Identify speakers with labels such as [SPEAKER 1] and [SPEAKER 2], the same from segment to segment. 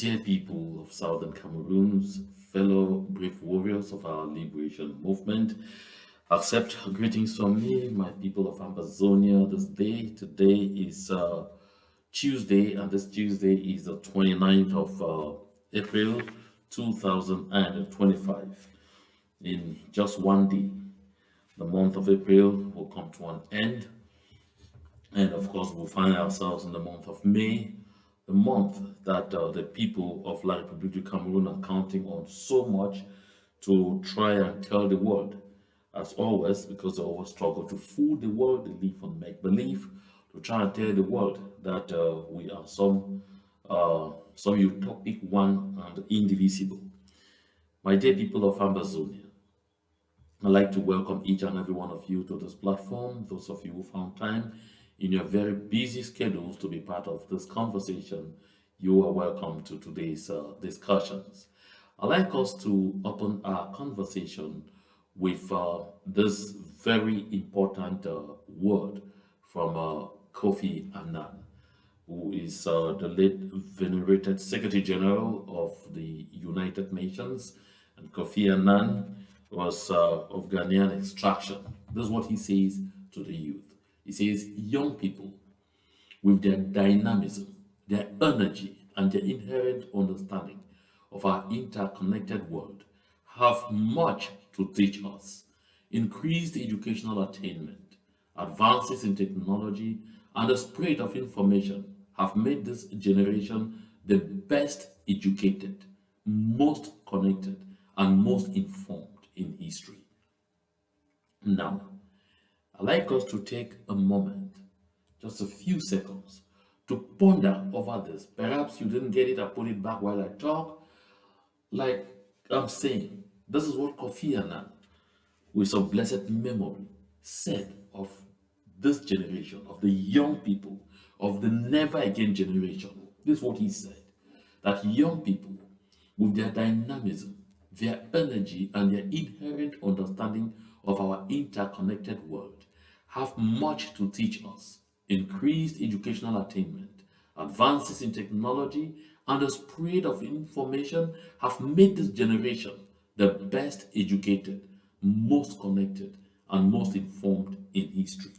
[SPEAKER 1] dear people of Southern Cameroons, fellow brave warriors of our liberation movement, accept greetings from me, my people of Ambazonia. Today is Tuesday, and this Tuesday is the 29th of April 2025. In just one day, the month of April will come to an end, and of course, we'll find ourselves in the month of May, the month that the people of La République du Cameroon are counting on so much to try and tell the world, as always, because they always struggle to fool the world, they live on make believe, to try and tell the world that we are some utopic one and indivisible. My dear people of Ambazonia, I'd like to welcome each and every one of you to this platform. Those of you who found time in your very busy schedules to be part of this conversation, you are welcome to today's discussions. I'd like us to open our conversation with this very important word from Kofi Annan, who is the late venerated Secretary General of the United Nations. And Kofi Annan was of Ghanaian extraction. This is what he says to the youth. He says, young people, with their dynamism, their energy, and their inherent understanding of our interconnected world, have much to teach us. Increased educational attainment, advances in technology, and the spread of information have made this generation the best educated, most connected, and most informed in history. Now, I'd like us to take a moment, just a few seconds, to ponder over this. Perhaps you didn't get it, I put it back while I talk. Like I'm saying, this is what Kofi Annan, with some blessed memory, said of this generation, of the young people, of the never again generation. This is what he said, that young people, with their dynamism, their energy, and their inherent understanding of our interconnected world, have much to teach us. Increased educational attainment, advances in technology, and the spread of information have made this generation the best educated, most connected, and most informed in history.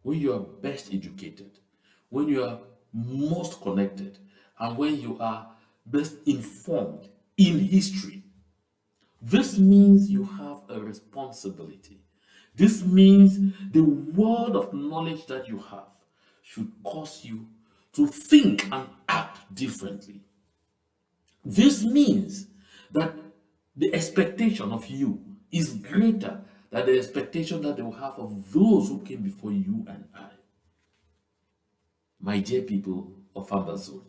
[SPEAKER 1] When you are best educated, when you are most connected, and when you are best informed in history, this means you have a responsibility. This means the world of knowledge that you have should cause you to think and act differently. This means that the expectation of you is greater than the expectation that they will have of those who came before you and I. My dear people of Amazonia.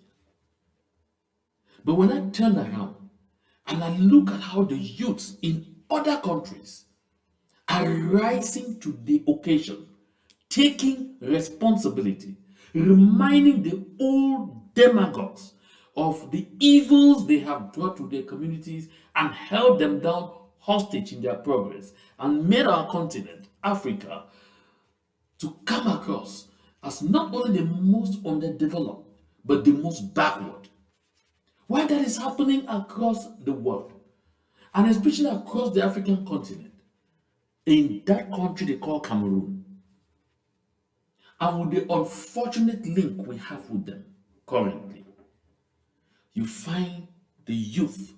[SPEAKER 1] But when I turn around and I look at how the youths in other countries are rising to the occasion, taking responsibility, reminding the old demagogues of the evils they have brought to their communities and held them down hostage in their progress and made our continent, Africa, to come across as not only the most underdeveloped, but the most backward. Why that is happening across the world, and especially across the African continent, in that country they call Cameroon, and with the unfortunate link we have with them currently, you find the youth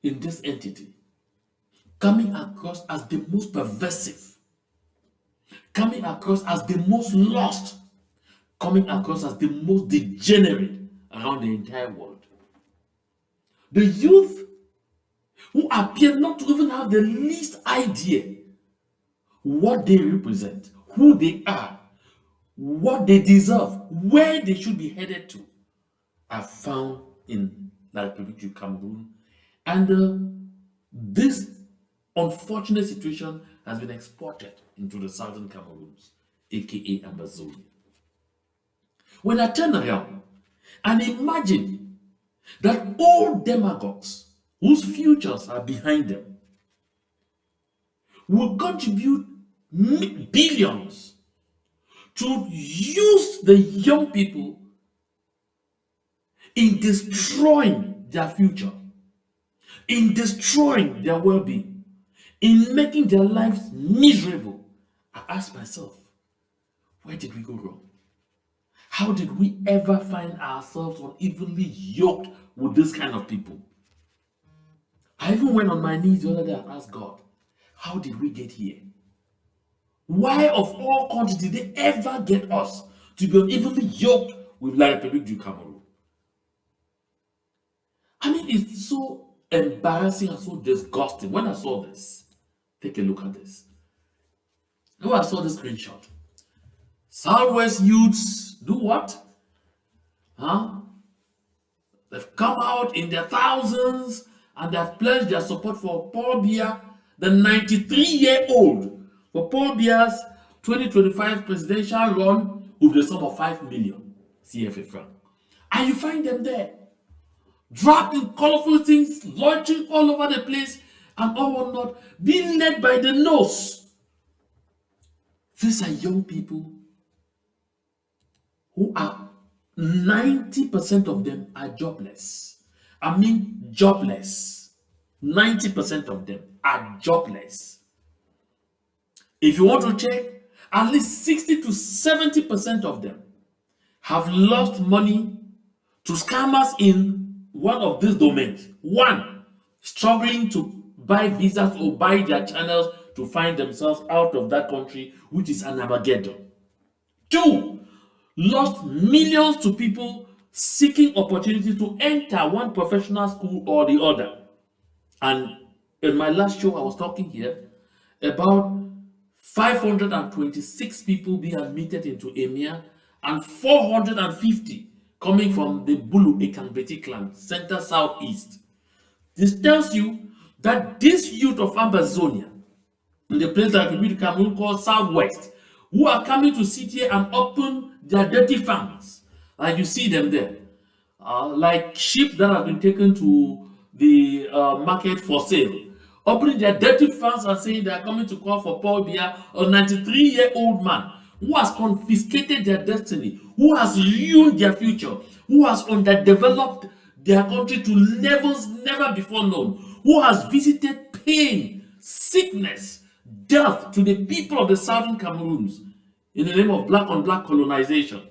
[SPEAKER 1] in this entity coming across as the most pervasive, coming across as the most lost, coming across as the most degenerate around the entire world. The youth who appear not to even have the least idea what they represent, who they are, what they deserve, where they should be headed to, are found in La République du Cameroon. And this unfortunate situation has been exported into the southern Cameroons, aka Amazonia. When I turn around and imagine that all demagogues whose futures are behind them will contribute billions to use the young people in destroying their future, in destroying their well-being, in making their lives miserable. I ask myself, where did we go wrong? How did we ever find ourselves unevenly yoked with this kind of people? I even went on my knees the other day and asked God, how did we get here? Why, of all countries, did they ever get us to be unevenly yoked with La République du Cameroon? I mean, it's so embarrassing and so disgusting. When I saw this, take a look at this. When I saw this screenshot, Southwest youths do what? Huh? They've come out in their thousands and they've pledged their support for Paul Biya, the 93-year-old, for Paul Biya's 2025 presidential run with the sum of 5 million CFA franc. And you find them there, dropped in colorful things, launching all over the place and all whatnot, being led by the nose. These are young people who are 90% of them are jobless. I mean, jobless. 90% of them are jobless. If you want to check, at least 60 to 70% of them have lost money to scammers in one of these domains. One, struggling to buy visas or buy their channels to find themselves out of that country, which is an Armageddon. Two, lost millions to people seeking opportunity to enter one professional school or the other. And in my last show, I was talking here about 526 people being admitted into EMIA and 450 coming from the Bulu Ekangbeti clan, Center Southeast. This tells you that this youth of Ambazonia, in the place that we Cameroon called Southwest, who are coming to sit here and open their dirty farms, like you see them there, like sheep that have been taken to the market for sale, opening their dirty farms and saying they are coming to call for Paul Biya, a 93-year-old man who has confiscated their destiny, who has ruined their future, who has underdeveloped their country to levels never before known, who has visited pain, sickness, death to the people of the southern Cameroons in the name of black on black colonization.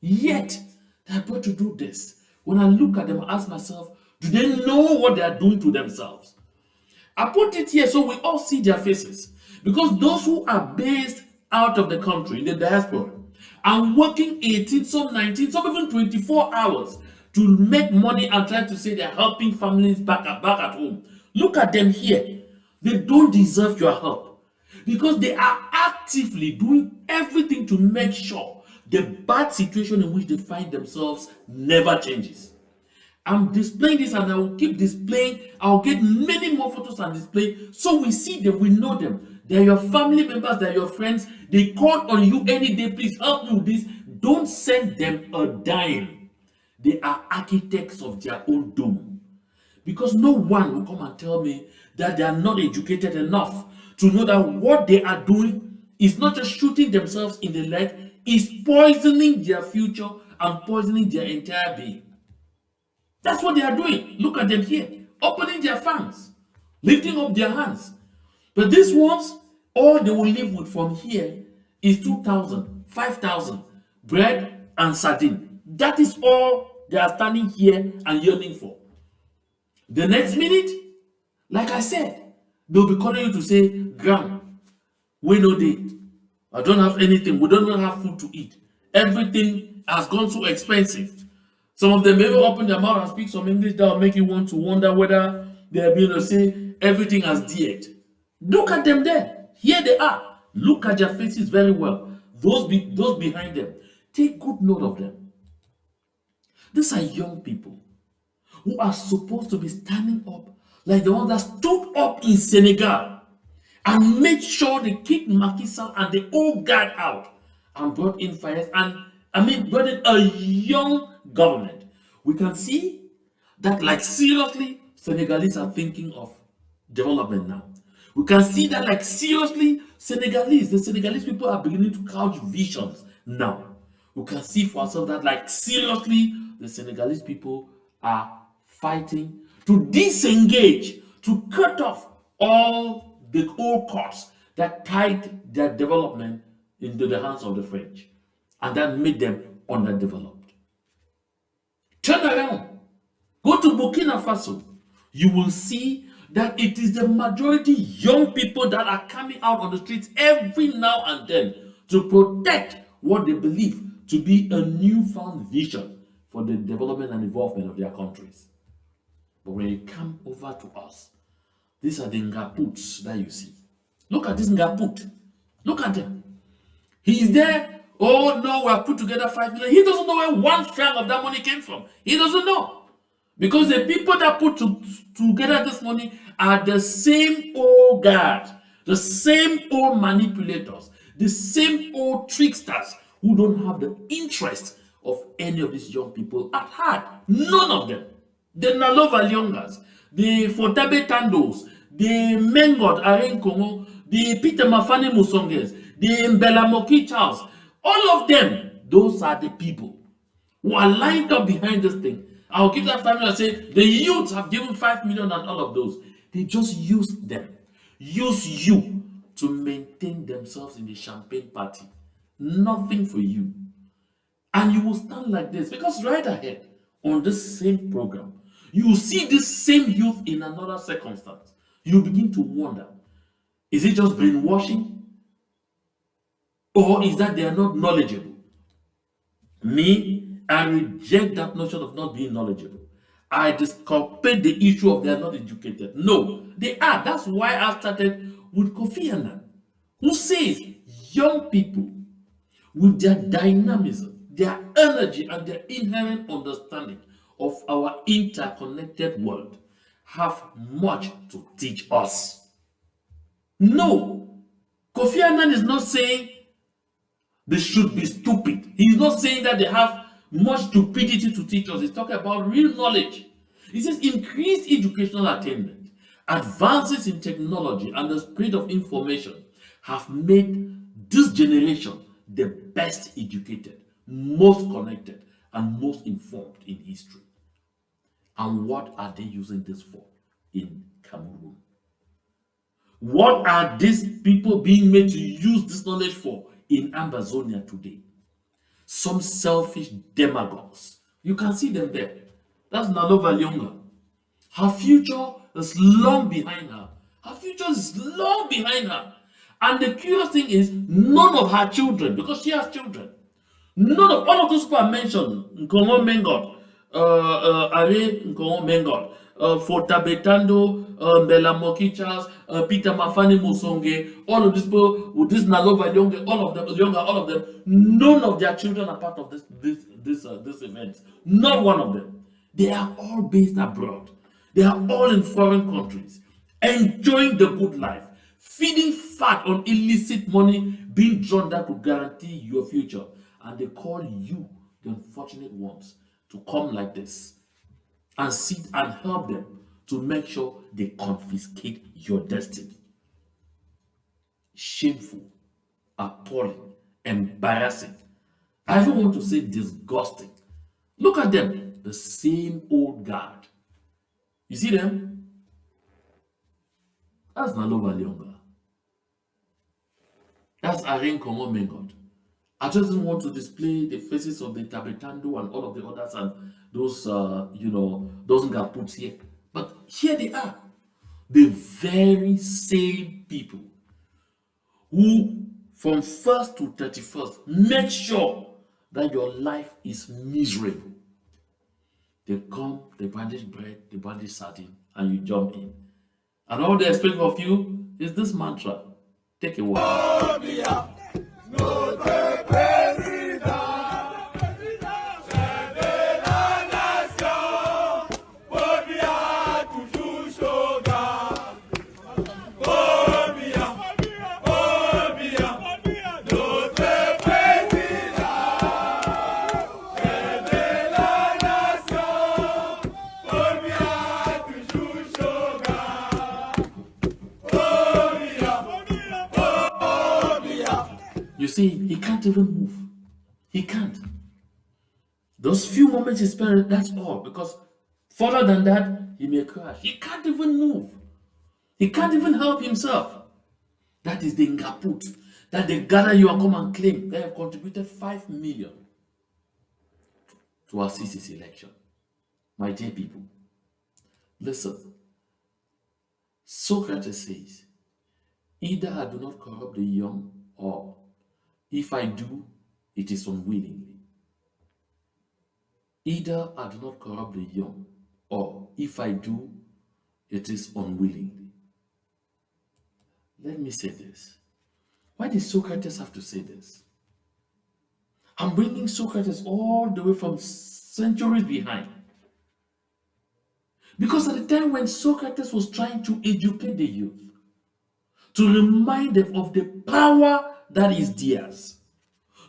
[SPEAKER 1] Yet, they are brought to do this. When I look at them, I ask myself, do they know what they are doing to themselves? I put it here so we all see their faces. Because those who are based out of the country, in the diaspora, are working 18, some 19, some even 24 hours to make money and try to say they're helping families back at home. Look at them here. They don't deserve your help because they are actively doing everything to make sure the bad situation in which they find themselves never changes. I'm displaying this and I will keep displaying. I'll get many more photos and display so we see them, we know them. They're your family members, they're your friends. They call on you any day, please help me with this. Don't send them a dime. They are architects of their own doom. Because no one will come and tell me that they are not educated enough to know that what they are doing is not just shooting themselves in the leg, is poisoning their future and poisoning their entire being. That's what they are doing. Look at them here, opening their fans, lifting up their hands. But these ones, all they will live with from here is 2,000, 5,000, bread and sardine. That is all they are standing here and yearning for. The next minute, like I said, they'll be calling you to say, Gram, we know day. I don't have anything. We don't have food to eat. Everything has gone so expensive. Some of them may even open their mouth and speak some English that will make you want to wonder whether they're being able to say everything has died. Look at them there. Here they are. Look at their faces very well. Those behind them. Take good note of them. These are young people who are supposed to be standing up like the ones that stood up in Senegal and made sure they kicked Macky Sall and the old guard out and brought in fires and brought in a young government. We can see that, like, seriously, Senegalese are thinking of development now. We can see that, like, seriously, the Senegalese people are beginning to couch visions now. We can see for ourselves that, like, seriously, the Senegalese people are fighting to disengage, to cut off all the old cords that tied their development into the hands of the French and that made them underdeveloped. Turn around, go to Burkina Faso. You will see that it is the majority young people that are coming out on the streets every now and then to protect what they believe to be a newfound vision for the development and involvement of their countries. But when you come over to us, these are the Ngaputs that you see. Look at this Ngaput. Look at him. He is there. Oh no, we have put together 5 million. He doesn't know where 1 franc of that money came from. He doesn't know. Because the people that put together this money are the same old guards, the same old manipulators, the same old tricksters who don't have the interest of any of these young people at heart. None of them. The Nalova Lyongas, the Fotabe Tandos, the Mengot Aren Kongo, the Peter Mafane Musonges, the Mbelamoki Charles, all of them, those are the people who are lined up behind this thing. I'll give that family and say, the youths have given 5 million and all of those. They just use them. Use you to maintain themselves in the champagne party. Nothing for you. And you will stand like this because right ahead on this same program, you will see this same youth in another circumstance. You begin to wonder, is it just brainwashing? Or is that they are not knowledgeable? Me, I reject that notion of not being knowledgeable. I disculpate the issue of they are not educated. No, they are. That's why I started with Kofi Annan, who says young people with their dynamism, their energy, and their inherent understanding of our interconnected world have much to teach us. No, Kofi Annan is not saying they should be stupid. He's not saying that they have much stupidity to teach us. He's talking about real knowledge. He says increased educational attainment, advances in technology, and the spread of information have made this generation the best educated, most connected, and most informed in history. And what are they using this for in Cameroon? What are these people being made to use this knowledge for in Ambazonia today? Some selfish demagogues. You can see them there. That's Nalova Lyonga. Her future is long behind her. Her future is long behind her. And the curious thing is, none of her children, because she has children, none of all of those people I mentioned, Nkongo Mengot, Are Nkongo Mengot, Fotabetando, Mbela Mokichas, Peter Mafani Musonge, all of these people, with this Nalova Lyonga, all of them, none of their children are part of this event. Not one of them. They are all based abroad. They are all in foreign countries, enjoying the good life, feeding fat on illicit money being drawn that could guarantee your future. And they call you, the unfortunate ones, to come like this and sit and help them to make sure they confiscate your destiny. Shameful, appalling, embarrassing. I even want to say disgusting. Look at them, the same old guard. You see them? That's Nalova Lyonga. That's Aren Kongo Mengot. I just didn't want to display the faces of the Tabetando and all of the others and those, those Ngaputs here. But here they are. The very same people who, from 1st to 31st, make sure that your life is miserable. They come, they brandish bread, they brandish sardine, and you jump in. And all they expect of you is this mantra. Take a walk. You see, he can't even move. He can't. Those few moments he spent, that's all. Because further than that, he may crash. He can't even move. He can't even help himself. That is the ngaput that they gather you and come and claim they have contributed 5 million to assist his election. My dear people, listen. Socrates says, either I do not corrupt the young, or if I do, it is unwillingly. Either I do not corrupt the young, or if I do, it is unwillingly. Let me say this. Why did Socrates have to say this? I'm bringing Socrates all the way from centuries behind. Because at the time when Socrates was trying to educate the youth, to remind them of the power that is theirs,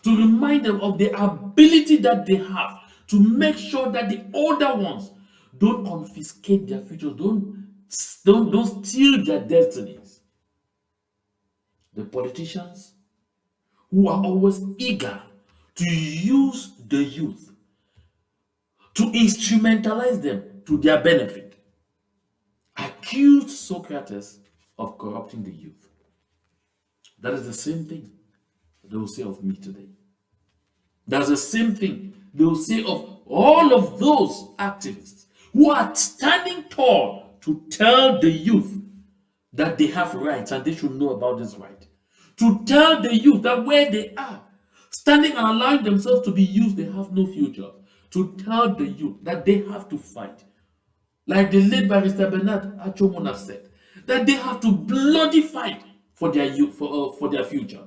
[SPEAKER 1] to remind them of the ability that they have to make sure that the older ones don't confiscate their future, don't steal their destinies. The politicians who are always eager to use the youth, to instrumentalize them to their benefit, accused Socrates of corrupting the youth. That is the same thing they will say of me today. That's the same thing they will say of all of those activists who are standing tall to tell the youth that they have rights and they should know about this right. To tell the youth that where they are, standing and allowing themselves to be used, they have no future. To tell the youth that they have to fight. Like the late Barrister Bernard Achomona said, that they have to bloody fight for their youth, for their future.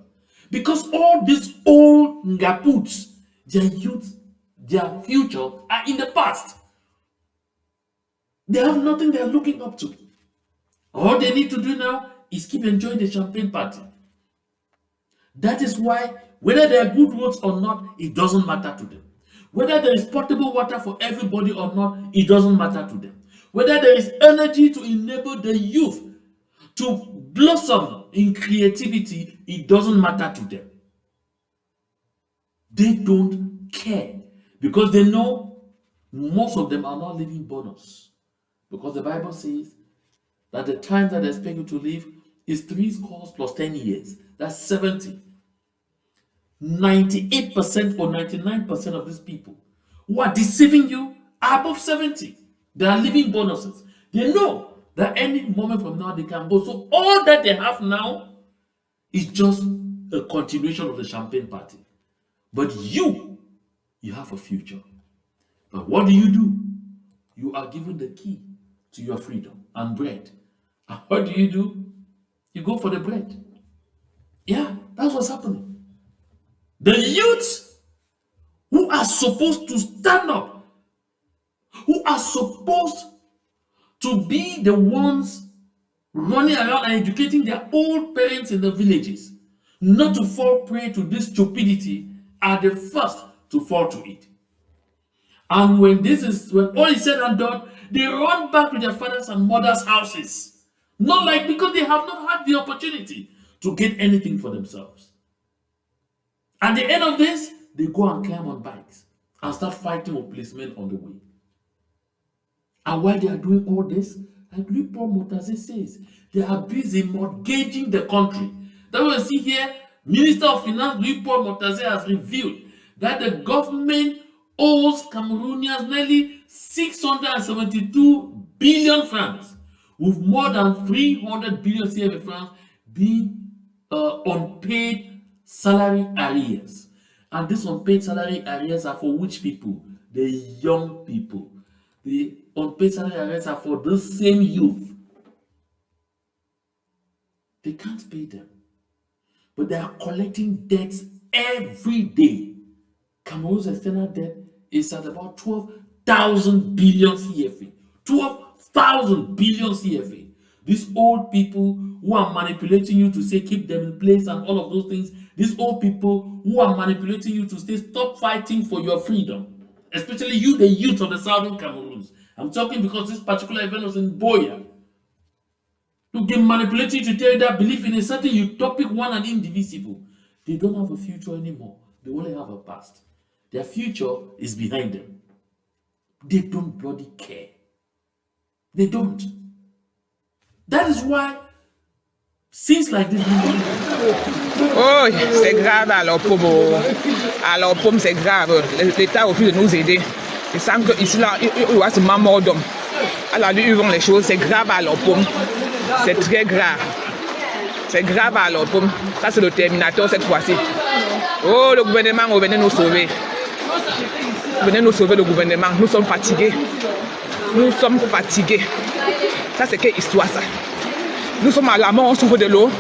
[SPEAKER 1] Because all these old ngaputs, their youth, their future are in the past. They have nothing they are looking up to. All they need to do now is keep enjoying the champagne party. That is why, whether there are good roads or not, it doesn't matter to them. Whether there is potable water for everybody or not, it doesn't matter to them. Whether there is energy to enable the youth to blossom in creativity, it doesn't matter to them. They don't care because they know most of them are not living bonus. Because the Bible says that the time that they expect you to live is 3 scores plus 10 years. That's 70. 98% or 99% of these people who are deceiving you are above 70. They are living bonuses. They know that any moment from now they can go. So all that they have now is just a continuation of the champagne party. But you have a future. But what do? You are given the key to your freedom and bread. And what do? You go for the bread. Yeah, that's what's happening. The youth who are supposed to stand up, who are supposed to be the ones running around and educating their old parents in the villages, not to fall prey to this stupidity, are the first to fall to it. And when all is said and done, they run back to their fathers and mothers' houses. Not like because they have not had the opportunity to get anything for themselves. At the end of this, they go and climb on bikes and start fighting with policemen on the way. And while they are doing all this, like Paul Motaze says, they are busy mortgaging the country. That we see here, Minister of Finance Louis Paul Motaze has revealed that the government owes Cameroonians nearly 672 billion francs, with more than 300 billion CFA francs being unpaid salary arrears. And these unpaid salary arrears are for which people? The young people. The unpaid salary arrears are for the same youth. They can't pay them. But they are collecting debts every day. Cameroon's external debt is at about 12,000 billion CFA. 12,000 billion CFA. These old people who are manipulating you to say keep them in place and all of those things. These old people who are manipulating you to say stop fighting for your freedom. Especially you, the youth of the southern Cameroons. I'm talking because this particular event was in Boya. To get manipulated to tell you that belief in a certain utopic one and indivisible. They don't have a future anymore. They only have a past. Their future is behind them. They don't bloody care. They don't. That is why things like this.
[SPEAKER 2] Oh, c'est grave alors Pomme, c'est grave. L'État refuse de nous aider. Il semble qu'ici, là, il y a ce mort d'homme. Alors, lui, ils vont les choses. C'est grave alors Pomme. C'est très grave. C'est grave alors Pomme. Ça, c'est le Terminator cette fois-ci. Oh, le gouvernement, venez nous sauver. Venez nous sauver, le gouvernement. Nous sommes fatigués. Nous sommes fatigués. Ça, c'est quelle histoire, ça? Nous sommes à la mort, on souffre de l'eau.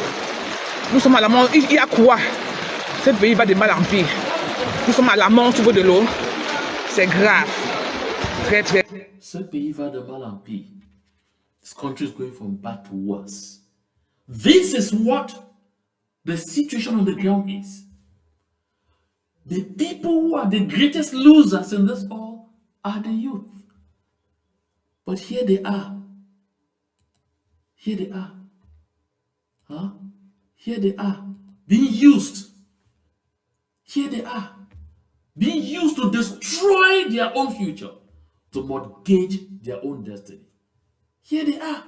[SPEAKER 2] Nous sommes à la mort. Il y a quoi? Ce pays va de mal en pire. Nous sommes à la mort, on souffre de l'eau. C'est grave. Très, très.
[SPEAKER 1] Ce pays va de mal en pire. This country is going from bad to worse. This is what the situation on the ground is. The people who are the greatest losers in this all are the youth. But here they are. Here they are. Huh? Here they are. Being used. Here they are. Being used to destroy their own future. To mortgage their own destiny. Here they are.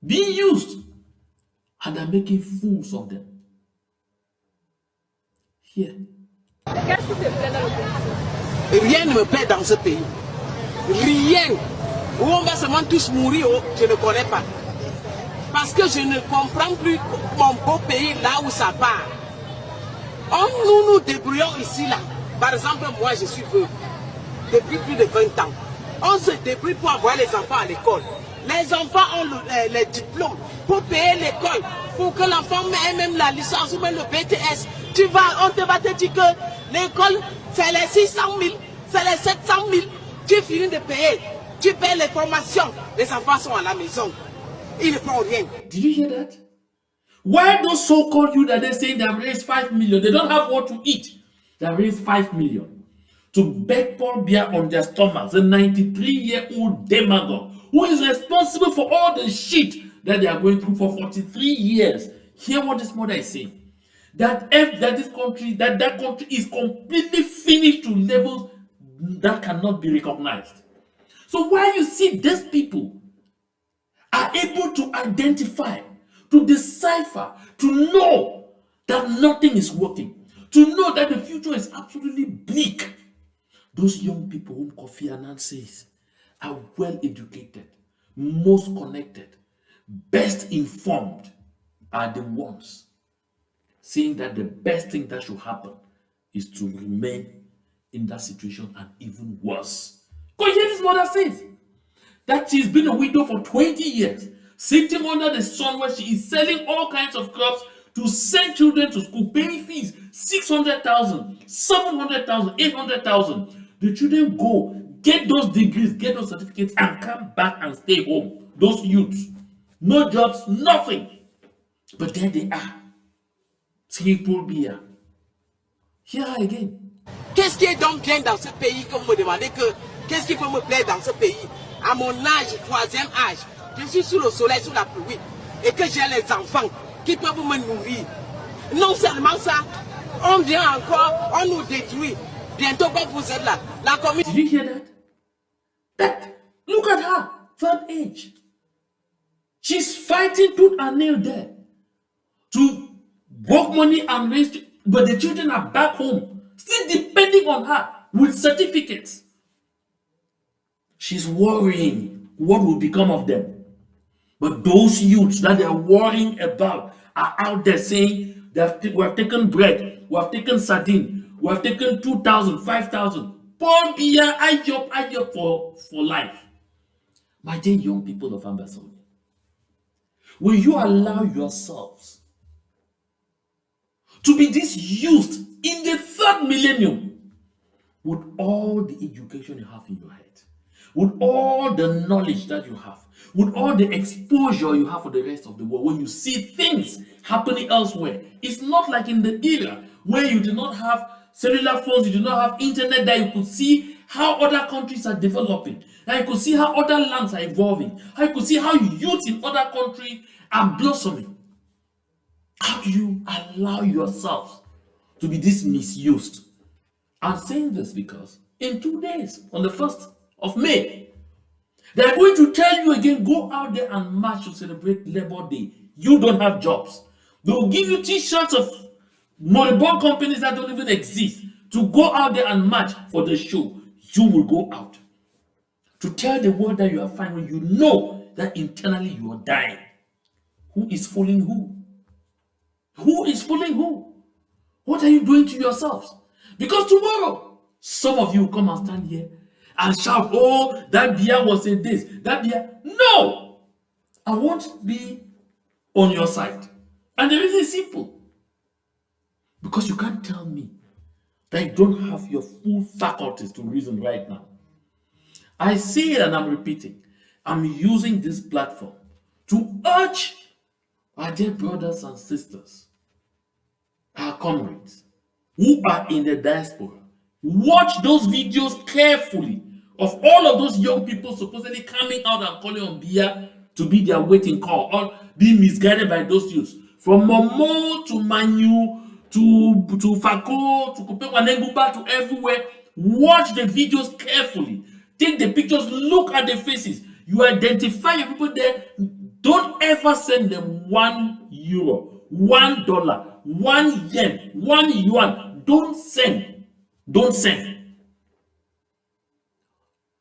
[SPEAKER 1] Being used. And they're making fools of them. Here.
[SPEAKER 3] Qu'est-ce qui te plaît dans le pays?
[SPEAKER 4] Rien ne me plaît dans ce pays. Rien. Où on va seulement tous mourir, je ne connais pas. Parce que je ne comprends plus mon beau pays là où ça part. Nous nous débrouillons ici, là. Par exemple, moi, je suis veuve depuis plus de 20 ans. On se débrouille pour avoir les enfants à l'école. Les enfants ont les diplômes pour payer l'école, pour que l'enfant ait même la licence ou même le BTS. On te va te dire que l'école, c'est les 600 000, c'est les 700 000. Tu finis de payer, tu payes les formations. Les enfants sont à la maison. Ils ne font rien.
[SPEAKER 1] Did you hear that? Why those so-called youth that they're saying they have raised 5 million? They don't have what to eat. They have raised 5 million to beg for beer on their stomachs. A 93-year-old demagogue who is responsible for all the shit that they are going through for 43 years. Hear what this mother is saying. That that country is completely finished to levels that cannot be recognized. So why you see these people are able to identify, to decipher, to know that nothing is working, to know that the future is absolutely bleak. Those young people whom Kofi Annan says are well educated, most connected, best informed are the ones saying that the best thing that should happen is to remain in that situation and even worse. Because here this mother says that she's been a widow for 20 years, sitting under the sun where she is selling all kinds of crops to send children to school, paying fees, 600,000, 700,000, 800,000. The children go, get those degrees, get those certificates, and come back and stay home. Those youths, no jobs, nothing. But there they are. Triple beer. Here again.
[SPEAKER 4] Qu'est-ce qui est donc bien dans ce pays que vous me demandez que qu'est-ce qui peut me plaire dans ce pays? À mon âge, 3e âge, je suis sous le soleil, sous la pluie, et que j'ai les enfants qui peuvent me nourrir. Non seulement ça, on vient encore, on nous détruit. Bientôt, quand vous êtes là, la communauté.
[SPEAKER 1] Did you hear that? Look at her, third age. She's fighting tooth and nail there to work money and raise, but the children are back home, still depending on her with certificates. She's worrying what will become of them. But those youths that they're worrying about are out there saying we have taken bread, we have taken sardine, we have taken 2,000, 5,000. Paul Biya, I job for life. My dear young people of Ambassador, will you allow yourselves to be disused in the 3rd millennium with all the education you have in your head, with all the knowledge that you have, with all the exposure you have for the rest of the world, when you see things happening elsewhere? It's not like in the era where you do not have cellular phones, you do not have internet, that you could see how other countries are developing, that you could see how other lands are evolving, how you could see how youth in other countries are blossoming. How do you allow yourself to be this misused? I'm saying this because in 2 days, on the 1st of May, they're going to tell you again, go out there and march to celebrate Labor Day. You don't have jobs. They'll give you t-shirts of moribund companies that don't even exist to go out there and march for the show. You will go out to tell the world that you are fine when you know that internally you are dying. Who is fooling who? Who is fooling who? What are you doing to yourselves? Because tomorrow, some of you will come and stand here and shout, oh, that beer was a this, that beer. No! I won't be on your side. And the reason is simple. Because you can't tell me that you don't have your full faculties to reason right now. I say it and I'm repeating. I'm using this platform to urge our dear brothers and sisters, our comrades, who are in the diaspora. Watch those videos carefully of all of those young people supposedly coming out and calling on Bia to be their waiting call, or being misguided by those youths. From Momo to Manu to Fako to Kupewanenguba to everywhere. Watch the videos carefully. Take the pictures, look at the faces. You identify your people there. Don't ever send them €1, $1, 1 yen, 1 yuan. Don't send. Don't send.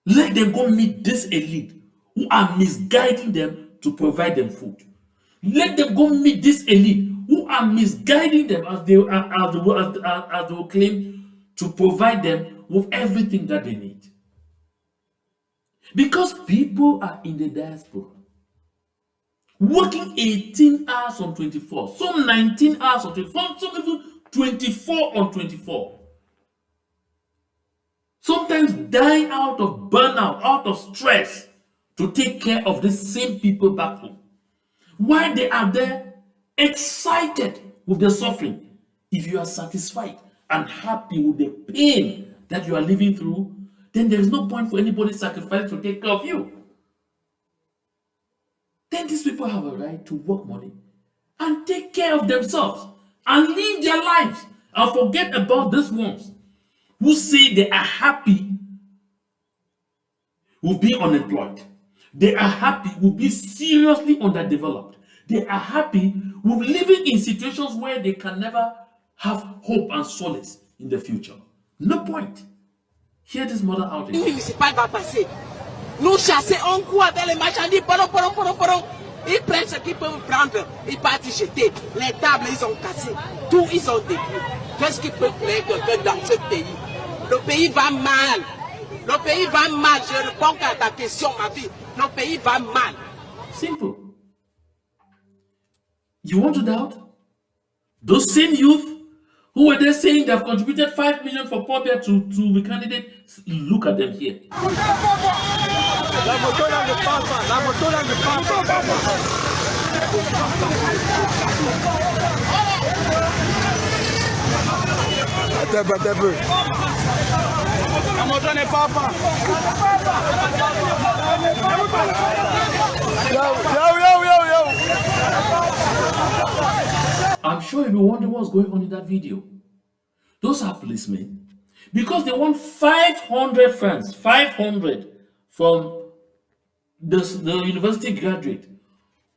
[SPEAKER 1] Let them go meet this elite who are misguiding them to provide them food. Let them go meet this elite who are misguiding them as they will claim to provide them with everything that they need. Because people are in the diaspora working 18 hours on 24, some 19 hours on 24, some even 24 on 24. Sometimes dying out of burnout, out of stress to take care of the same people back home. While they are there, excited with the suffering. If you are satisfied and happy with the pain that you are living through, then there is no point for anybody sacrificing to take care of you. Then these people have a right to work money and take care of themselves and live their lives and forget about these ones who say they are happy with being unemployed. They are happy with being seriously underdeveloped. They are happy with living in situations where they can never have hope and solace in the future. No point. Hear this mother out again.
[SPEAKER 4] Municipal va passer. Nous chasser en coup avec les marchandises. Ils prennent ce qu'ils peuvent prendre. Ils partent jeter. Les tables, ils ont cassé. Tout, ils ont détruit. Qu'est-ce qui peut créer quelqu'un dans ce pays? Le pays va mal. Le pays va mal. Je réponds à ta question, ma fille. Le pays va mal.
[SPEAKER 1] Simple. You want to doubt? Those same youth who were there saying they have contributed 5 million for Paul Biya to be candidate, look at them here.
[SPEAKER 5] La moto n'est pas pas.
[SPEAKER 1] I'm sure you'll be wondering what's going on in that video. Those are policemen because they want 500 friends, 500 from the university graduate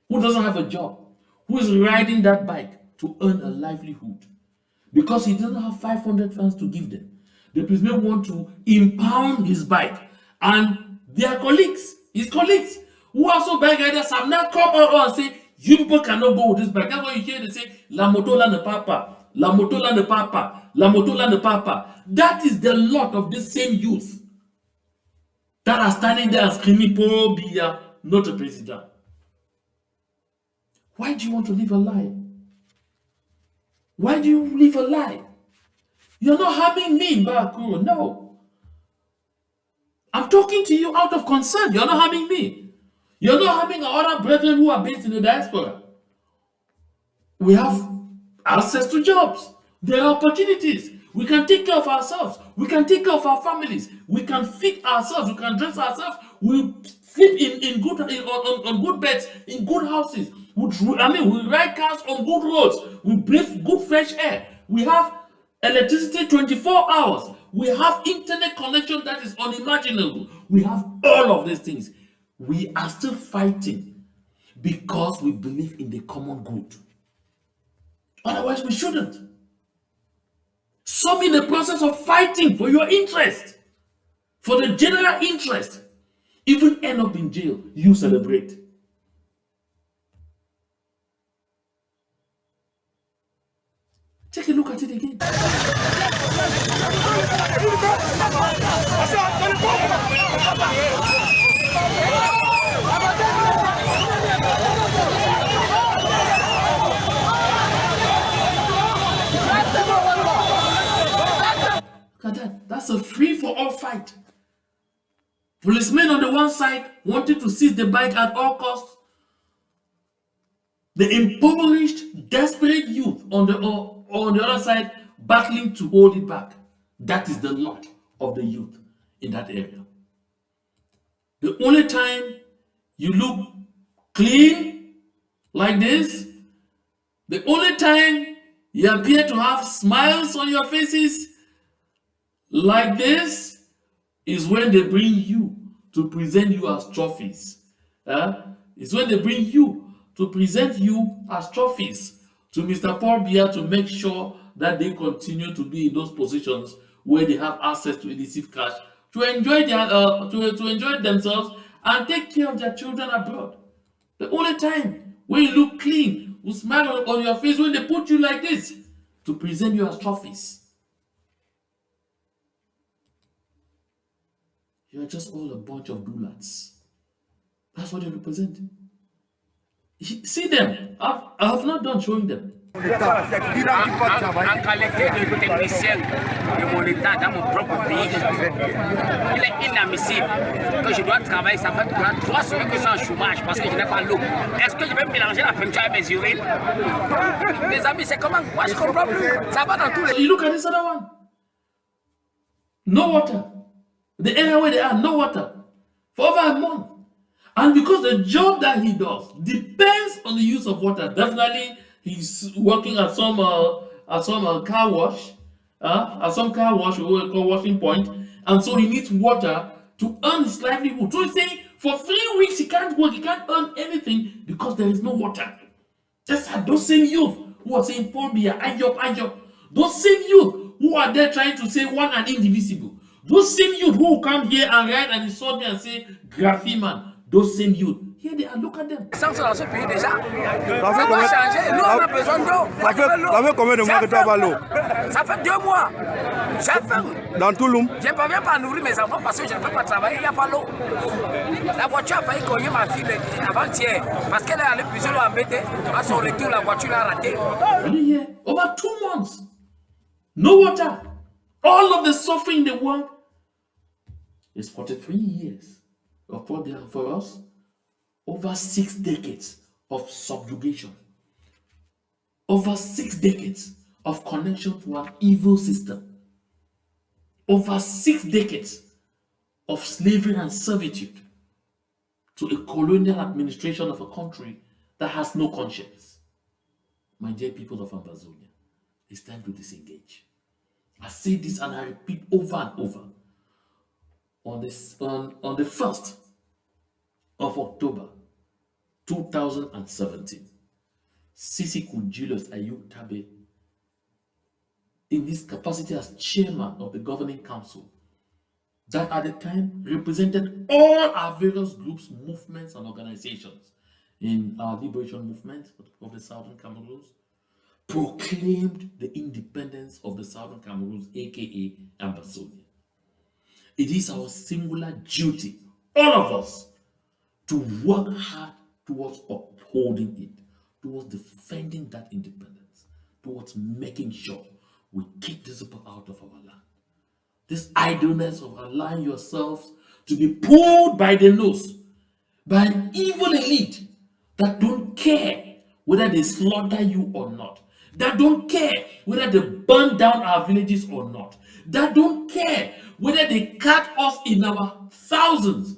[SPEAKER 1] who doesn't have a job, who is riding that bike to earn a livelihood because he doesn't have 500 friends to give them. The policemen want to impound his bike, and their colleagues, his colleagues, who also bike riders, have now come out and say, you people cannot go with this bike. That's why you hear they say, la moto la ne part pas, la moto la ne part pas, la moto la ne part pas. That is the lot of this same youth that are standing there and screaming, Paul Biya, not a president. Why do you want to live a lie? Why do you live a lie? You're not harming me, Barakuro. No. I'm talking to you out of concern. You're not harming me. You're not harming our other brethren who are based in the diaspora. We have access to jobs. There are opportunities. We can take care of ourselves. We can take care of our families. We can feed ourselves. We can dress ourselves. We sleep on good beds, in good houses. We ride cars on good roads. We breathe good fresh air. We have electricity 24 hours. We have internet connection that is unimaginable. We have all of these things. We are still fighting because we believe in the common good. Otherwise, we shouldn't. Some in the process of fighting for your interest, for the general interest, even end up in jail. You celebrate. Take a look at it again. Look at that. That's a free-for-all fight. Policemen on the one side wanted to seize the bike at all costs. The impoverished, desperate youth on the other side battling to hold it back. That is the lot of the youth in that area. The only time you look clean like this, the only time you appear to have smiles on your faces like this is when they bring you to present you as trophies. It's when they bring you to present you as trophies to Mr. Paul Biya to make sure that they continue to be in those positions where they have access to illicit cash to enjoy their to enjoy themselves and take care of their children abroad. The only time when you look clean, with smile on your face, when they put you like this to present you as trophies. You're just all a bunch of dullards. That's what they represent. See them. I have not done showing them.
[SPEAKER 6] En qualité de technicien de mon état dans mon propre pays, il est inadmissible que je dois travailler. Ça fait 3 semaines que je suis en chômage parce que je n'ai pas l'eau. Est-ce que je vais mélanger la peinture avec mes urines? Mes amis, c'est comment? Moi, je comprends plus. Ça va dans tous les...
[SPEAKER 1] You look at this other one. No water. The area where they are, no water. For over a month. And because the job that he does depends on the use of water. Definitely, he's working at some car wash, at some car wash, what we call washing point, and so he needs water to earn his livelihood. So he's saying for 3 weeks he can't work, he can't earn anything because there is no water. Just like those same youth who are saying, Paul Biya, Ayop. Those same youth who are there trying to say one and indivisible. Those same youth who come here and write and insult me and say, Graphy man. Those same youth. Here they are, look at them.
[SPEAKER 6] Dans ce pays déjà, ça va changer. Nous, on a besoin d'eau.
[SPEAKER 5] Ça fait combien de mois que tu n'as pas l'eau?
[SPEAKER 6] Ça fait 2 mois. J'ai faim.
[SPEAKER 5] Dans tout l'homme?
[SPEAKER 6] Je ne parviens pas à nourrir mes enfants parce que je ne peux pas travailler, il n'y a pas l'eau. La voiture a failli cogner ma fille avant-hier parce qu'elle est allée plusieurs l'ont embêtée. À son retour, la voiture l'a raté.
[SPEAKER 1] Here, over 2 months. No water. All of the suffering in the world is 43 years. For us, over 6 decades of subjugation, over 6 decades of connection to an evil system, over 6 decades of slavery and servitude to a colonial administration of a country that has no conscience. My dear people of Amazonia, it's time to disengage. I say this and I repeat over and over. On the 1st of October 2017, Sisiku Julius Ayub Tabe, in his capacity as chairman of the governing council, that at the time represented all our various groups, movements, and organizations in our liberation movement of the Southern Cameroons, proclaimed the independence of the Southern Cameroons, aka Amazonia. It is our singular duty, all of us, to work hard towards upholding it, towards defending that independence, towards making sure we kick this people out of our land. This idleness of allowing yourselves to be pulled by the nose by an evil elite that don't care whether they slaughter you or not, that don't care whether they burn down our villages or not, that don't care whether they cut us in our thousands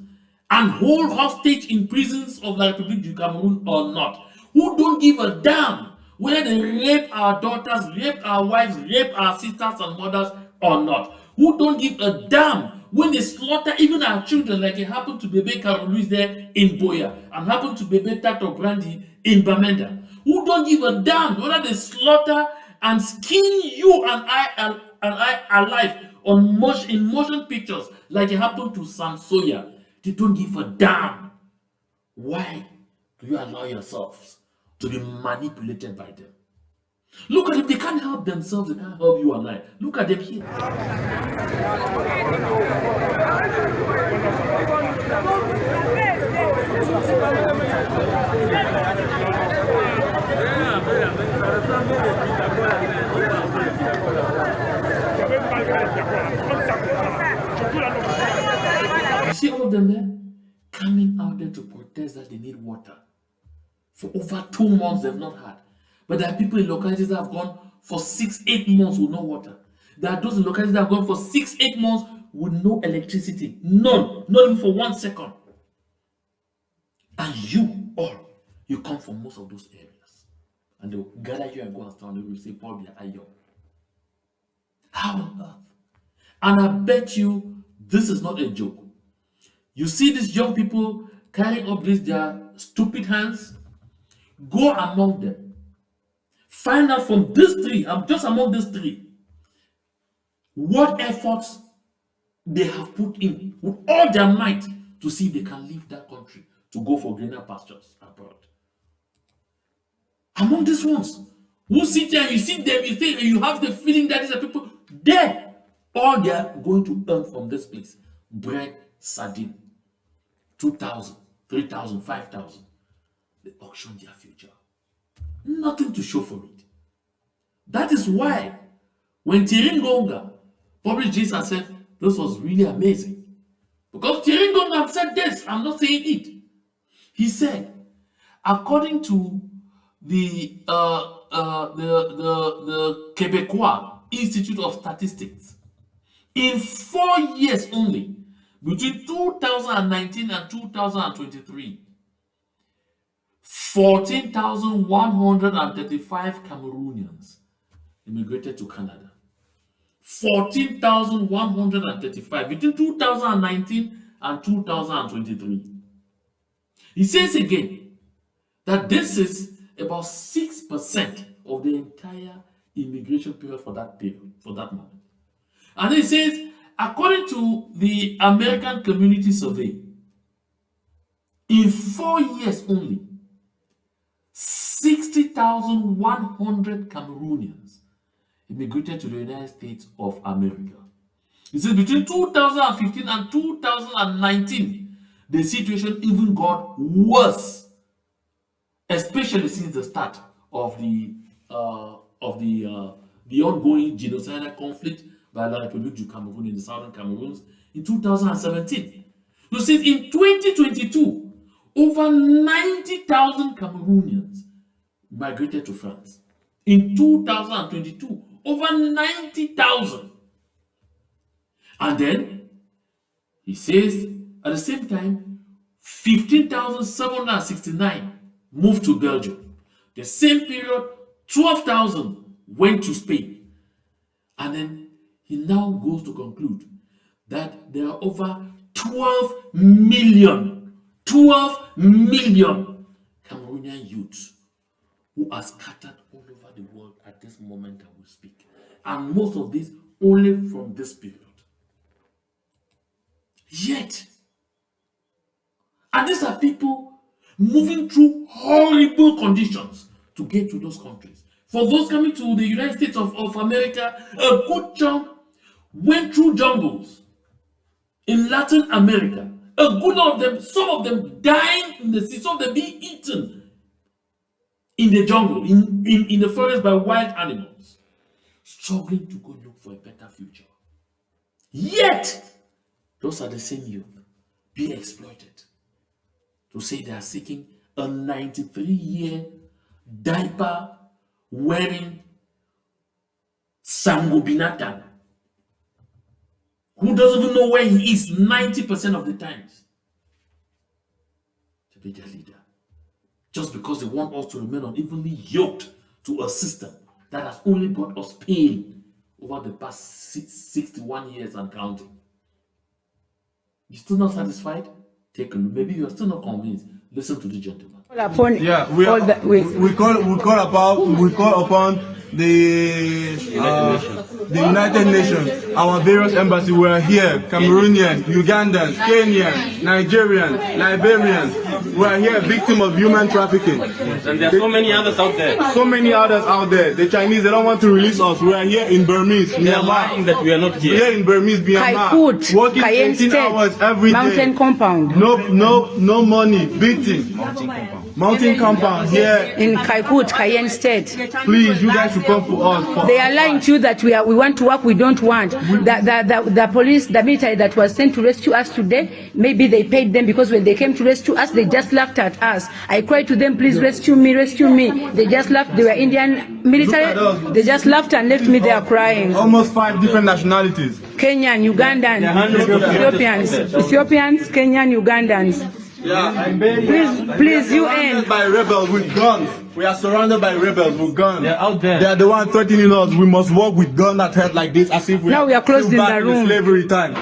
[SPEAKER 1] and hold hostage in prisons of the Republic du Cameroon or not, who don't give a damn whether they rape our daughters, rape our wives, rape our sisters and mothers or not, who don't give a damn when they slaughter even our children, like it happened to Bebe Carol Louise there in Boya and happened to Bebe Tato Brandy in Bamenda, who don't give a damn whether they slaughter and skin you and I alive in motion pictures like it happened to Samsoya. They don't give a damn. Why do you allow yourselves to be manipulated by them? Look at them, they can't help themselves, they can't help you and I. Look at them here. You see all of them there? Coming out there to protest that they need water. For over 2 months they've not had. But there are people in localities that have gone for 6-8 months with no water. There are those in localities that have gone for 6-8 months with no electricity. None. Not even for 1 second. And you come from most of those areas. And they'll gather you and go and stand and will say, Paul, be a young. How on earth? And I bet you this is not a joke. You see these young people carrying up their stupid hands. Go among them. Find out from these three, just among these three, what efforts they have put in with all their might to see if they can leave that country to go for greener pastures abroad. Among these ones, who sit there and you see them, you think you have the feeling that these are people there. All they are going to earn from this place: bread, sardine, 2,000, 3,000, 5,000. They auction their future. Nothing to show for it. That is why when Tiringonga published Jesus said, this was really amazing. Because Tiringonga said this, I'm not saying it. He said, according to the Quebecois Institute of Statistics, in 4 years only, between 2019 and 2023, 14,135 Cameroonians immigrated to Canada. 14,135 between 2019 and 2023. He says again that this is about 6% of the entire immigration period for that moment. And he says, according to the American Community Survey, in 4 years only, 60,100 Cameroonians immigrated to the United States of America. He says between 2015 and 2019, the situation even got worse, especially since the start of the ongoing genocidal conflict by La République du Cameroun in the southern Cameroons in 2017. So since in 2022, over 90,000 Cameroonians migrated to France. In 2022, over 90,000. And then, he says, at the same time, 15,769 moved to Belgium. The same period, 12,000 went to Spain. And then, he now goes to conclude that there are over 12 million Cameroonian youths who are scattered all over the world at this moment that we speak. And most of these only from this period. Yet, and these are people moving through horrible conditions to get to those countries. For those coming to the United States of America, a good chunk went through jungles in Latin America. A good lot of them, some of them dying in the sea, some of them being eaten in the jungle, in the forest by wild animals, struggling to go look for a better future. Yet, those are the same youth being exploited to say they are seeking a 93-year diaper wearing Sangobinatan, who doesn't even know where he is 90% of the times, to be their leader. Just because they want us to remain unevenly yoked to a system that has only brought us pain over the past 61 years and counting. You still not satisfied? Take a look. Maybe you're still not convinced. Listen to the gentleman.
[SPEAKER 5] Yeah, we call upon the United Nations, our various embassies. We are here, Cameroonian, Ugandans, Kenyan, Nigerian, Liberians. We are here, victim of human trafficking.
[SPEAKER 7] And there are so many others out there.
[SPEAKER 5] So many others out there. The Chinese, they don't want to release us. We are here in Burmese,
[SPEAKER 7] They are lying that we are not here.
[SPEAKER 5] Here in Burmese, Myanmar,
[SPEAKER 8] Kaikut,
[SPEAKER 5] working
[SPEAKER 8] Cayenne
[SPEAKER 5] 18
[SPEAKER 8] State,
[SPEAKER 5] hours every day.
[SPEAKER 8] Mountain Compound.
[SPEAKER 5] No money, beating. Mountain compound here.
[SPEAKER 8] In Kaikut, Cayenne State.
[SPEAKER 5] Please, you guys should come for us.
[SPEAKER 8] They are lying to you that we want to work, we don't want. The police, the military that was sent to rescue us today, maybe they paid them because when they came to rescue us, they just laughed at us. I cried to them, please rescue me, rescue me. They just laughed. They were Indian military. They just laughed and left me there crying.
[SPEAKER 5] Almost 5 different nationalities.
[SPEAKER 8] Kenyan, Ugandan, Ethiopians, Kenyan, Ugandans.
[SPEAKER 5] Yeah.
[SPEAKER 8] Please, UN.
[SPEAKER 5] Surrounded by rebels with guns. We are surrounded by rebels with guns.
[SPEAKER 7] They're out there.
[SPEAKER 5] They are the ones threatening us. We must walk with guns at head like this, as if
[SPEAKER 8] Now we are closed
[SPEAKER 5] still
[SPEAKER 8] in
[SPEAKER 5] back
[SPEAKER 8] the room.
[SPEAKER 5] slavery time.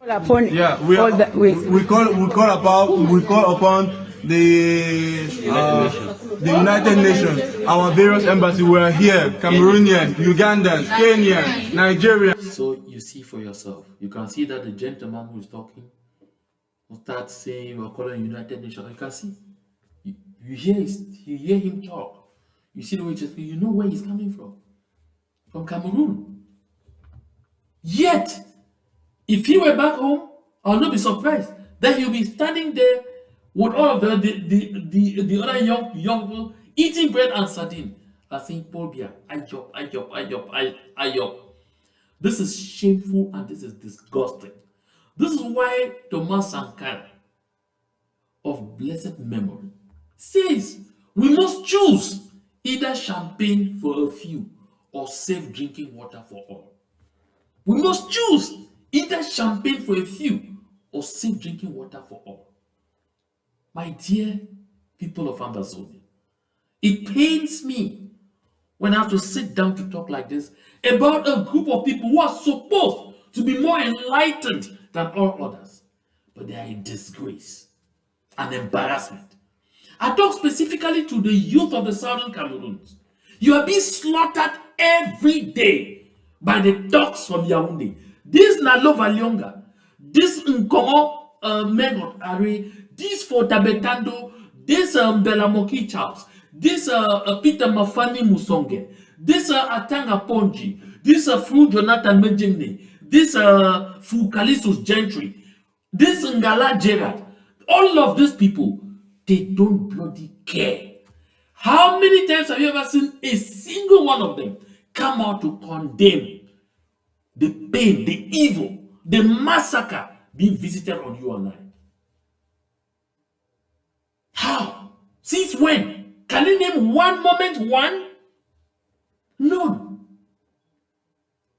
[SPEAKER 5] Yeah, we call upon the United Nations, our various embassies. We are here, Cameroonian, Ugandans, Kenyan, Nigerian.
[SPEAKER 1] So you see for yourself. You can see that the gentleman who is talking will start saying we're calling United Nations. You can see. You hear him talk. You see the way he just, you know where he's coming from. From Cameroon. Yet, if he were back home, I'll not be surprised that he'll be standing there with all of the other young people eating bread and sardine. I think Paul Biya, ayop. This is shameful and this is disgusting. This is why Thomas Sankara of blessed memory says we must choose either champagne for a few or safe drinking water for all. We must choose either champagne for a few or safe drinking water for all. My dear people of Amazonia, it pains me when I have to sit down to talk like this about a group of people who are supposed to be more enlightened than all others, but they are a disgrace, an embarrassment. I talk specifically to the youth of the southern Cameroons. You are being slaughtered every day by the dogs from Yaoundé. This Nalo Valyonga, this Nkongo Mengot Are, this for Tabetando, this Belamoki Charles, this Peter Mafani Musonge, this Atanga Ponji, this Fru Jonathan Mejimne, this Fukalisus Gentry, this Ngala Gerard, all of these people, they don't bloody care. How many times have you ever seen a single one of them come out to condemn the pain, the evil, the massacre being visited on you and I? How? Since when? Can you name one moment? One? None.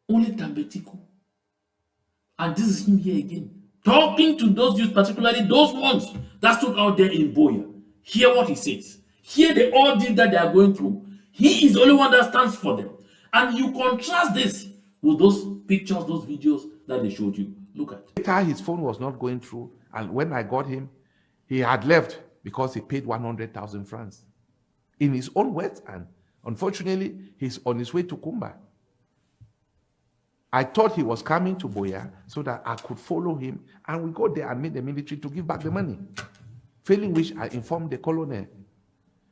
[SPEAKER 1] Only Tambetiku. And this is him here again, talking to those youth, particularly those ones that stood out there in Boya. Hear what he says. Hear the ordeal that they are going through. He is the only one that stands for them. And you contrast this with those pictures, those videos that they showed you. Look at it.
[SPEAKER 9] His phone was not going through, and when I got him, he had left because he paid 100,000 francs. In his own words, and unfortunately, he's on his way to Kumba. I thought he was coming to Boya so that I could follow him, and we go there and meet the military to give back the money. Failing which, I informed the colonel.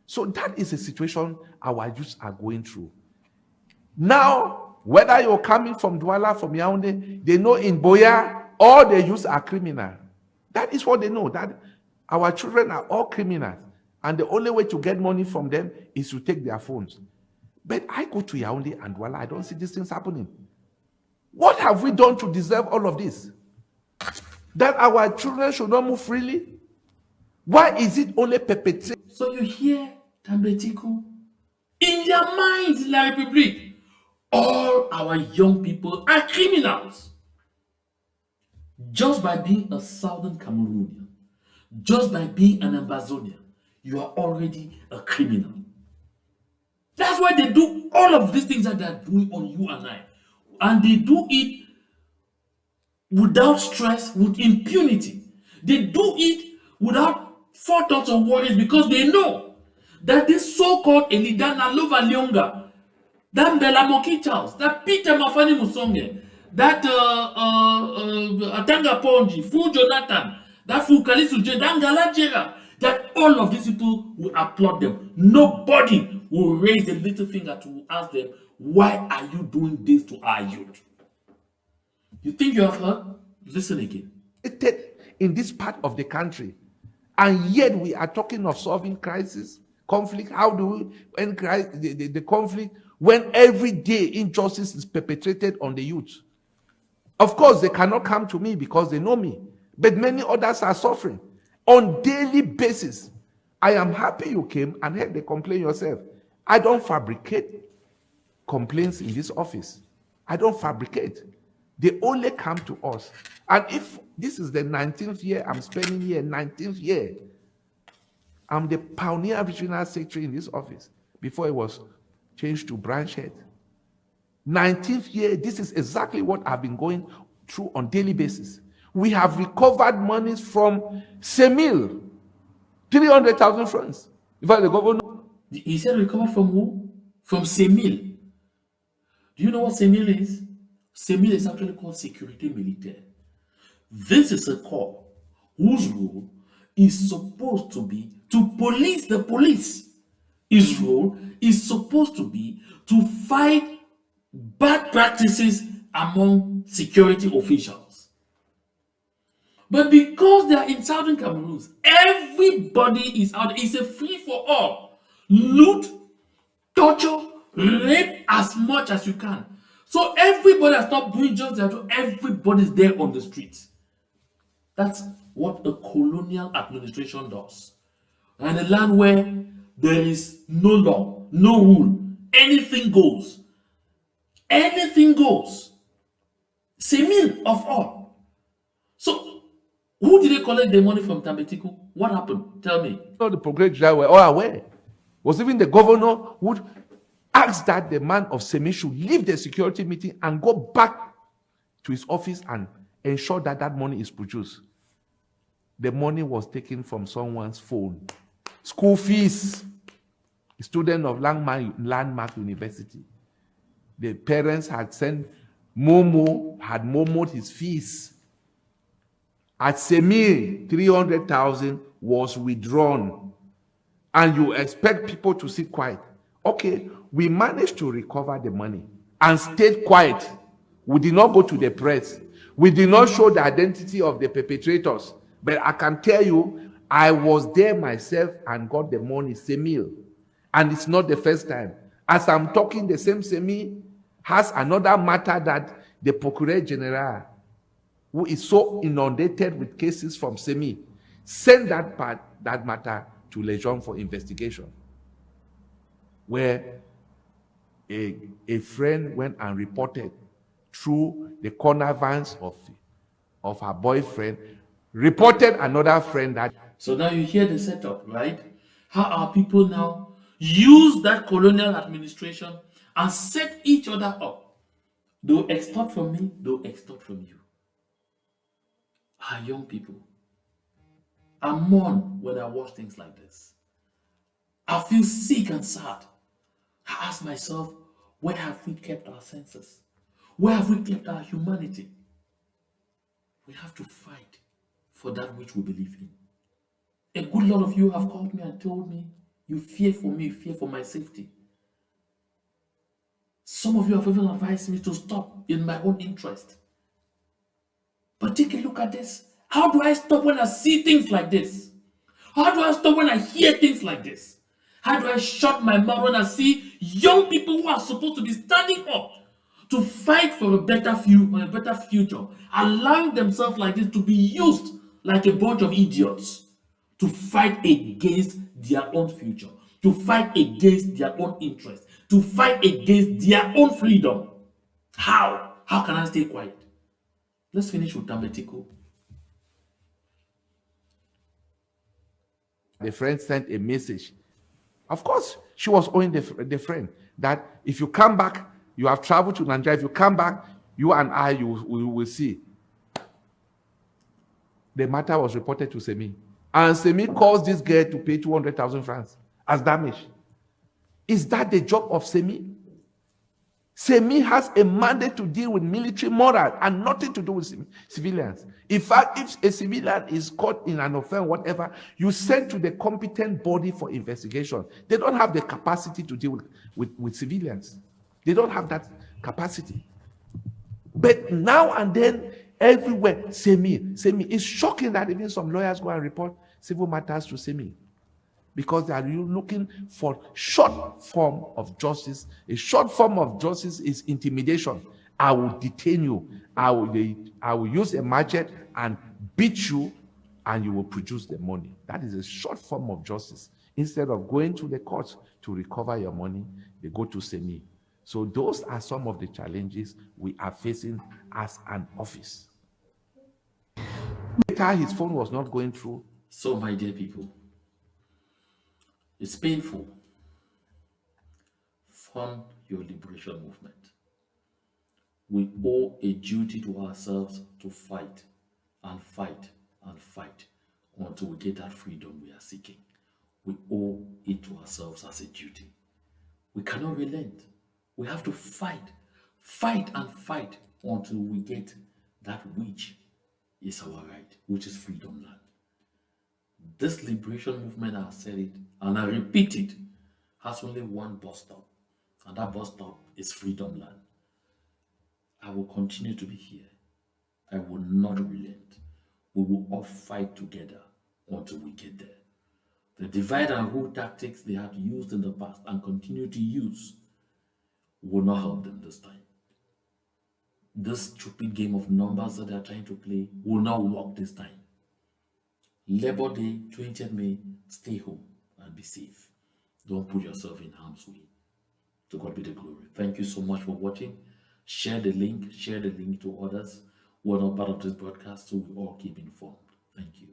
[SPEAKER 9] So that is a situation our youths are going through. Now, whether you're coming from Douala, from Yaoundé, they know in Boya, all the youths are criminal. That is what they know, that our children are all criminals. And the only way to get money from them is to take their phones. But I go to Yaoundé and Douala, I don't see these things happening. What have we done to deserve all of this? That our children should not move freely? Why is it only perpetrated?
[SPEAKER 1] So you hear Tambetiku? In their minds, La Republique, all our young people are criminals. Just by being a southern Cameroonian, just by being an Amazonian, you are already a criminal. That's why they do all of these things that they are doing on you and I. and they do it without stress, with impunity. They do it without thoughts or worries because they know that this so-called Elidana Lova Lyonga, that Mbelamoki Charles, that Peter Mafani Musonge, that Atanga Ponji, Fu Jonathan, that Fu Kalisu J, that Ngalajera, that all of these people will applaud them. Nobody will raise a little finger to ask them, why are you doing this to our youth? You think you have heard? Listen again.
[SPEAKER 9] In this part of the country, and yet we are talking of solving crisis, conflict. How do we end the conflict when every day injustice is perpetrated on the youth? Of course, they cannot come to me because they know me, but many others are suffering on daily basis. I am happy you came and heard the complaint yourself. I don't fabricate complaints in this office. I don't fabricate. They only come to us. And if this is the 19th year I'm spending here, 19th year, I'm the pioneer regional secretary in this office before it was changed to branch head. 19th year, this is exactly what I've been going through on daily basis. We have recovered monies from Semil, 300,000 francs. In fact, the governor...
[SPEAKER 1] He said recover from who? From Semil. Do you know what Semil is? Semil is actually called Sécurité Militaire. This is a corps whose role is supposed to be to police the police. His role is supposed to be to fight bad practices among security officials. But because they are in Southern Cameroon, everybody is out. It's a free for all. Loot, torture, rape as much as you can. So everybody has stopped doing just their job. Everybody's there on the streets. That's what the colonial administration does. And a land where there is no law, no rule, anything goes. Anything goes. Semil of all. So, who did they collect the money from Tambetiku? What happened? Tell me.
[SPEAKER 9] The progressives were all aware. Was even the governor would ask that the man of Semil should leave the security meeting and go back to his office and ensure that that money is produced. The money was taken from someone's phone. School fees. A student of Landmark University. The parents had sent had momoed his fees. At Semil, 300,000 was withdrawn. And you expect people to sit quiet. Okay, we managed to recover the money and stayed quiet. We did not go to the press. We did not show the identity of the perpetrators. But I can tell you, I was there myself and got the money, Semil. And it's not the first time. As I'm talking, the same Semil has another matter that the Procureur General, who is so inundated with cases from Semil, send that matter to Legion for investigation, where a friend went and reported through the connivance of her boyfriend, reported another friend that...
[SPEAKER 1] So now you hear the setup, right? How our people now use that colonial administration and set each other up. They'll extort from me, they'll extort from you. Our young people. I mourn when I watch things like this. I feel sick and sad. I ask myself, where have we kept our senses? Where have we kept our humanity? We have to fight for that which we believe in. A good lot of you have called me and told me, you fear for me, you fear for my safety. Some of you have even advised me to stop in my own interest. But take a look at this. How do I stop when I see things like this? How do I stop when I hear things like this? How do I shut my mouth when I see young people who are supposed to be standing up to fight for a better future, allowing themselves like this to be used like a bunch of idiots to fight against their own future, to fight against their own interest, to fight against their own freedom? How? How can I stay quiet? Let's finish with Tambetiku.
[SPEAKER 9] The friend sent a message. Of course, she was owing the friend that if you come back, You have traveled to Nigeria. If you come back, you and I, you will see. The matter was reported to Semi. And Semi caused this girl to pay 200,000 francs as damage. Is that the job of Semi? Semi has a mandate to deal with military morale and nothing to do with civilians. In fact, if a civilian is caught in an offense, whatever, you send to the competent body for investigation. They don't have the capacity to deal with civilians. They don't have that capacity. But now and then, everywhere, Semi. It's shocking that even some lawyers go and report civil matters to Semi, because they are looking for short form of justice. A short form of justice is intimidation. I will detain you. I will use a machete and beat you, and you will produce the money. That is a short form of justice. Instead of going to the courts to recover your money, they go to Semi. So those are some of the challenges we are facing as an office. Later, his phone was not going through.
[SPEAKER 1] So, my dear people, it's painful. Fund your liberation movement. We owe a duty to ourselves to fight and fight and fight until we get that freedom we are seeking. We owe it to ourselves as a duty. We cannot relent. We have to fight and fight until we get that which is our right, which is freedom land. This liberation movement, I said it and I repeat it, has only one bus stop, and that bus stop is freedom land. I will continue to be here. I will not relent. We will all fight together until we get there. The divide and rule tactics they had used in the past and continue to use will not help them this time. This stupid game of numbers that they are trying to play will not work this time. Labor Day, 20th May, stay home and be safe. Don't put yourself in harm's way. To God be the glory. Thank you so much for watching. Share the link to others who are not part of this broadcast so we all keep informed. Thank you.